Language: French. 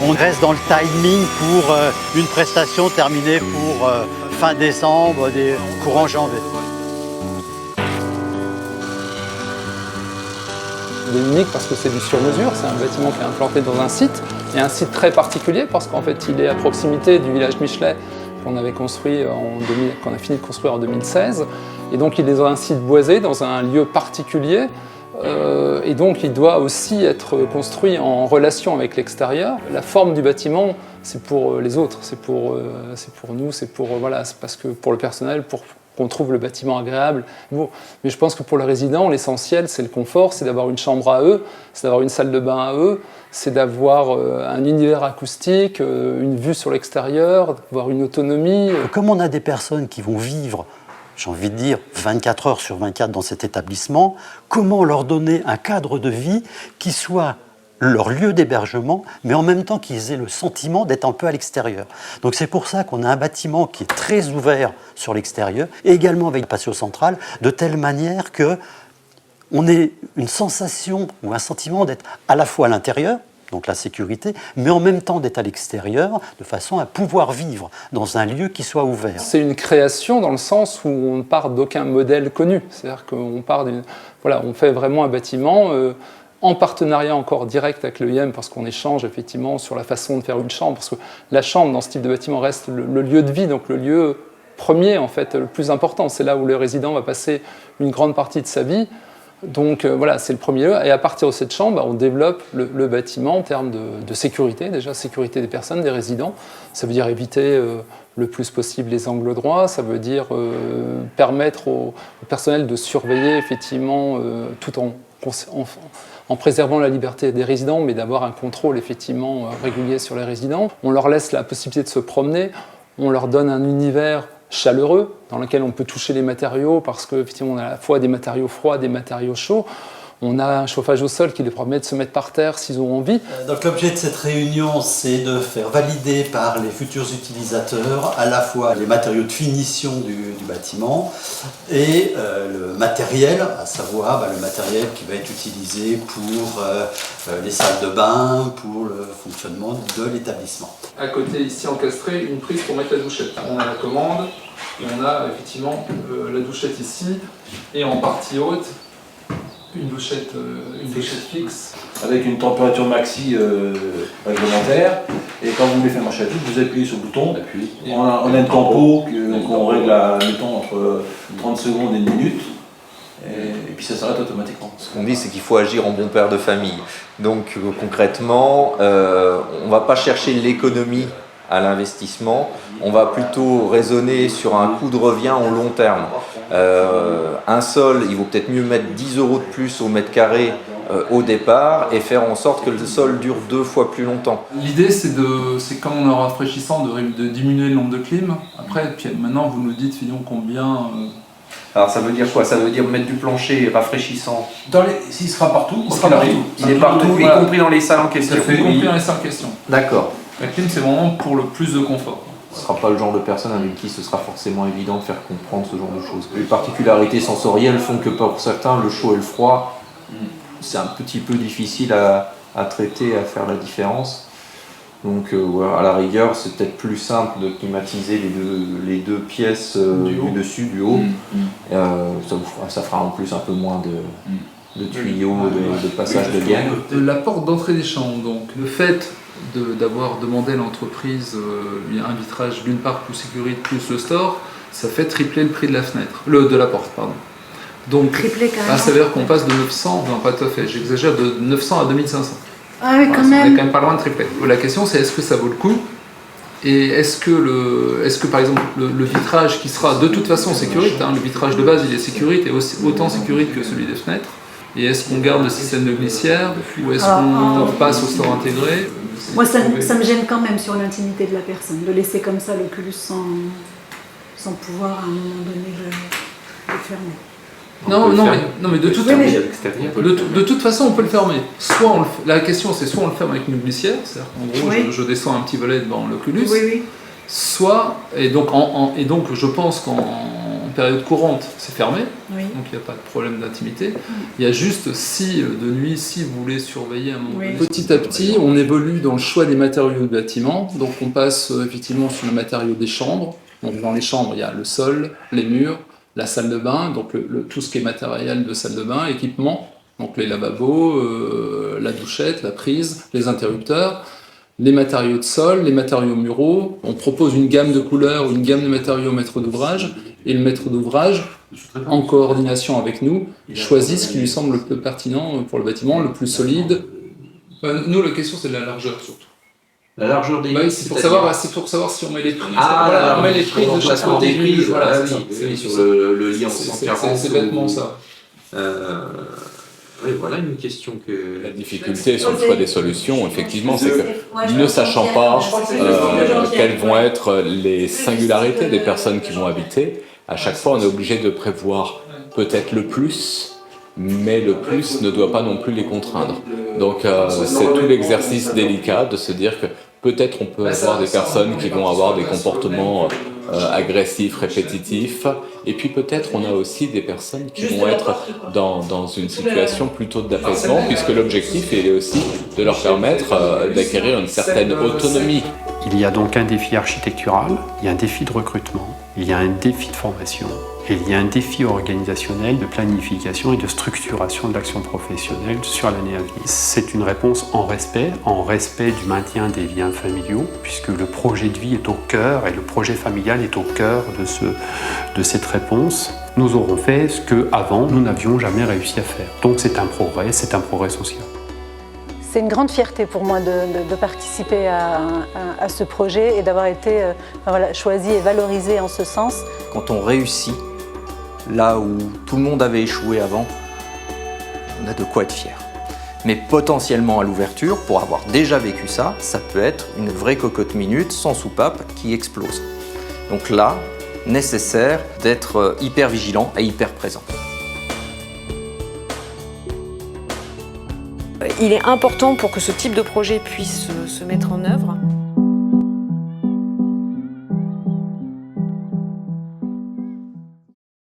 On reste dans le timing pour une prestation terminée pour fin décembre, courant janvier. Il est unique parce que c'est du sur-mesure, c'est un bâtiment qui est implanté dans un site, et un site très particulier parce qu'en fait il est à proximité du village Michelet qu'on avait construit qu'on a fini de construire en 2016. Et donc il est dans un site boisé, dans un lieu particulier, et donc il doit aussi être construit en relation avec l'extérieur. La forme du bâtiment, c'est pour les autres, c'est pour nous, c'est parce que pour le personnel, pour qu'on trouve le bâtiment agréable. Bon. Mais je pense que pour le résident, l'essentiel, c'est le confort, c'est d'avoir une chambre à eux, c'est d'avoir une salle de bain à eux, c'est d'avoir un univers acoustique, une vue sur l'extérieur, d'avoir une autonomie. Comme on a des personnes qui vont vivre, j'ai envie de dire, 24 heures sur 24 dans cet établissement, comment leur donner un cadre de vie qui soit leur lieu d'hébergement, mais en même temps qu'ils aient le sentiment d'être un peu à l'extérieur. Donc c'est pour ça qu'on a un bâtiment qui est très ouvert sur l'extérieur, et également avec le patio central, de telle manière qu'on ait une sensation ou un sentiment d'être à la fois à l'intérieur, donc la sécurité, mais en même temps d'être à l'extérieur, de façon à pouvoir vivre dans un lieu qui soit ouvert. C'est une création dans le sens où on ne part d'aucun modèle connu. C'est-à-dire qu'on part on fait vraiment un bâtiment en partenariat encore direct avec l'EIM, parce qu'on échange effectivement sur la façon de faire une chambre, parce que la chambre dans ce type de bâtiment reste le lieu de vie, donc le lieu premier en fait, le plus important. C'est là où le résident va passer une grande partie de sa vie. Donc c'est le premier lieu, et à partir de cette chambre, on développe le bâtiment en termes de sécurité, déjà sécurité des personnes, des résidents. Ça veut dire éviter le plus possible les angles droits, ça veut dire permettre au personnel de surveiller effectivement tout en préservant la liberté des résidents, mais d'avoir un contrôle effectivement régulier sur les résidents. On leur laisse la possibilité de se promener, on leur donne un univers chaleureux, dans lequel on peut toucher les matériaux, parce qu'effectivement on a à la fois des matériaux froids, des matériaux chauds. On a un chauffage au sol qui les permet de se mettre par terre s'ils ont envie. Donc l'objet de cette réunion, c'est de faire valider par les futurs utilisateurs à la fois les matériaux de finition du bâtiment et le matériel, à savoir le matériel qui va être utilisé pour les salles de bain, pour le fonctionnement de l'établissement. À côté, ici encastré, une prise pour mettre la douchette. On a la commande et on a effectivement la douchette ici, et en partie haute, une douchette fixe. Avec une température maxi réglementaire, et quand vous voulez faire marcher la douche, vous appuyez sur le bouton. On a un tempo qu'on règle mettons, entre 30 secondes et une minute, et puis ça s'arrête automatiquement. Ce qu'on dit, c'est qu'il faut agir en bon père de famille. Donc concrètement, on ne va pas chercher l'économie à l'investissement, on va plutôt raisonner sur un coût de revient en long terme. Un sol, il vaut peut-être mieux mettre 10 € de plus au mètre carré au départ et faire en sorte que le sol dure 2 fois plus longtemps. L'idée, c'est quand en rafraîchissant de diminuer le nombre de clim. Après, puis maintenant, vous nous dites combien... Alors ça veut dire quoi? Ça veut dire mettre du plancher rafraîchissant. S'il sera partout, il est partout, y compris dans les salles en question. Y compris dans les salles en question. D'accord. La clim, c'est vraiment pour le plus de confort. Ce ne sera pas le genre de personne avec qui ce sera forcément évident de faire comprendre ce genre de choses. Les particularités sensorielles font que pour certains, le chaud et le froid, c'est un petit peu difficile à traiter, à faire la différence. Donc à la rigueur, c'est peut-être plus simple de climatiser les deux pièces du dessus, du haut. Ça fera en plus un peu moins de tuyaux, de passage de gaine. La porte d'entrée des chambres, donc le fait d'avoir demandé à l'entreprise un vitrage d'une part plus sécurité plus le store, ça fait tripler le prix de la fenêtre, de la porte, pardon. Donc ça veut dire qu'on passe de 900, non pas tout à fait, j'exagère, de 900 à 2500. Ah oui, quand même. On est quand même pas loin de tripler. La question c'est est-ce que ça vaut le coup, et est-ce que par exemple le vitrage qui sera de toute façon sécurité, le vitrage de base il est sécurité, autant sécurité que celui des fenêtres, et est-ce qu'on garde le système de glissière ou est-ce qu'on passe au store intégré? Moi, ça me gêne quand même sur l'intimité de la personne, de laisser comme ça l'Oculus sans pouvoir à un moment donné le fermer. Non, mais de toute façon, on peut le fermer. La question, c'est soit on le ferme avec une glissière, c'est-à-dire qu'en gros, je descends un petit volet devant l'Oculus, soit, et donc je pense qu'en période courante, c'est fermé, Oui. donc il n'y a pas de problème d'intimité. Il y a juste si, de nuit, si vous voulez surveiller un moment donné. Petit à petit, on évolue dans le choix des matériaux de bâtiment. Donc on passe effectivement sur le matériau des chambres. Donc dans les chambres, il y a le sol, les murs, la salle de bain, donc tout ce qui est matériel de salle de bain, équipement, donc les lavabos, la douchette, la prise, les interrupteurs, les matériaux de sol, les matériaux muraux. On propose une gamme de couleurs ou une gamme de matériaux au maître d'ouvrage, et le maître d'ouvrage, en coordination avec nous, choisit ce qui lui semble le plus pertinent pour le bâtiment, le plus solide. Nous, la question, c'est de la largeur surtout. La largeur des lits, c'est pour savoir si on met les prix. On met les prix de chaque côté des prises. Voilà, oui, sur le lit en 140. C'est bêtement ça. Oui, voilà une question que... La difficulté sur le choix des solutions, effectivement, c'est que ne sachant pas quelles vont être les singularités des personnes qui vont habiter, à chaque fois on est obligé de prévoir peut-être le plus, mais le plus ne doit pas non plus les contraindre. Donc c'est tout l'exercice délicat de se dire que peut-être on peut avoir des personnes qui vont avoir des comportements agressifs, répétitifs, et puis peut-être on a aussi des personnes qui vont être dans une situation plutôt d'apaisement, puisque l'objectif est aussi de leur permettre d'acquérir une certaine autonomie. Il y a donc un défi architectural, il y a un défi de recrutement, il y a un défi de formation, et il y a un défi organisationnel de planification et de structuration de l'action professionnelle sur l'année à venir. C'est une réponse en respect du maintien des liens familiaux, puisque le projet de vie est au cœur et le projet familial est au cœur de cette réponse. Nous aurons fait ce qu'avant nous n'avions jamais réussi à faire. Donc c'est un progrès social. C'est une grande fierté pour moi de participer à ce projet et d'avoir été choisi et valorisé en ce sens. Quand on réussit là où tout le monde avait échoué avant, on a de quoi être fier. Mais potentiellement à l'ouverture, pour avoir déjà vécu ça, ça peut être une vraie cocotte minute sans soupape qui explose. Donc là, nécessaire d'être hyper vigilant et hyper présent. Il est important pour que ce type de projet puisse se mettre en œuvre